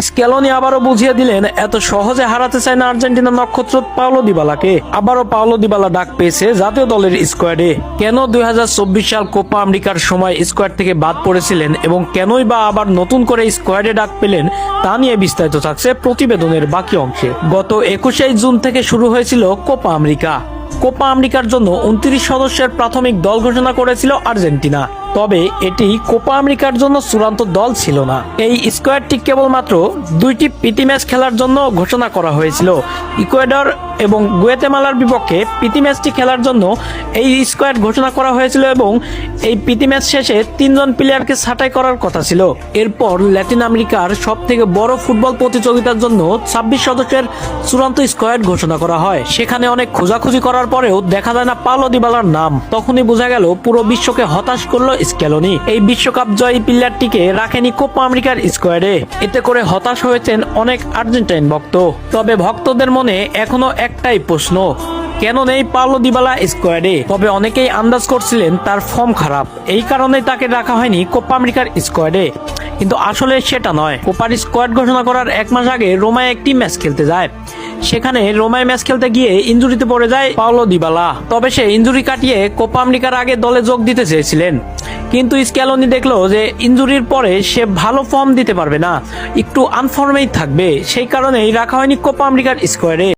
স্কেলোনি আবারও বুঝিয়ে দিলেন এত সহজে হারাতে চায় না আর্জেন্টিনার নক্ষত্র পাওলো দিবালাকে। আবারও পাওলো দিবালা ডাক পেয়েছে জাতীয় দলের স্কোয়াডে। কেন 2024 সাল কোপা আমেরিকার সময় স্কোয়াড থেকে বাদ পড়েছিলেন এবং কেনই বা আবার নতুন করে স্কোয়াডে ডাক পেলেন তা নিয়ে বিস্তারিত থাকছে প্রতিবেদনের বাকি অংশে। গত 21 জুন থেকে শুরু হয়েছিল কোপা আমেরিকা। কোপা আমেরিকার জন্য 29 সদস্যের প্রাথমিক দল ঘোষণা করেছিল আর্জেন্টিনা। তবে এটি কোপা আমেরিকার জন্য চূড়ান্ত দল ছিল না। এই স্কোয়াডটি কেবলমাত্র 2টি প্রীতি ম্যাচ খেলার জন্য ঘোষণা করা হয়েছিল। ইকুয়েডর এবং গুয়েতেমালার বিপক্ষে প্রীতি ম্যাচটি খেলার জন্য এই স্কোয়াড ঘোষণা করা হয়েছিল এবং এই প্রীতি ম্যাচ শেষে 3 জন প্লেয়ারকে ছাঁটাই করার কথা ছিল। এরপর ল্যাটিন আমেরিকার সবথেকে বড় ফুটবল প্রতিযোগিতার জন্য 26 সদস্যের চূড়ান্ত স্কোয়াড ঘোষণা করা হয়। সেখানে অনেক খোঁজাখুঁজি করার পরেও দেখা যায় না পাওলো দিবালার নাম। তখনই বোঝা গেল পুরো বিশ্বকে হতাশ করলো স্কেলোনি। এই বিশ্বকাপ জয়ী প্লেয়ারটিকে রাখেনি কোপা আমেরিকার স্কোয়াডে। এতে করে হতাশ হয়েছেন অনেক আর্জেন্টাইন ভক্ত। তবে ভক্তদের মনে এখনো একটাই প্রশ্ন, কেন নেই পাওলো দিবালা স্কোয়াডে? তবে অনেকেই আন্দাজ করছিলেন তার ফর্ম খারাপ, এই কারণেই তাকে রাখা হয়নি কোপা আমেরিকার স্কোয়াডে। কিন্তু আসলে সেটা নয়। কোপার স্কোয়াড ঘোষণা করার 1 মাস আগে রোমায় একটি ম্যাচ খেলতে যায়। সেখানে রোমায় ম্যাচ খেলতে গিয়ে ইনজুরিতে পড়ে যায় পাওলো দিবালা। তবে সে ইনজুরি কাটিয়ে কোপা আমেরিকার আগে দলে যোগ দিতে চেয়েছিলেন, কিন্তু স্কেলোনি দেখলো যে ইনজুরির পরে সে ভালো ফর্ম দিতে পারবে না, একটু আনফর্মেই থাকবে। সেই কারণেই রাখা হয়নি কোপা আমেরিকার স্কোয়াডে।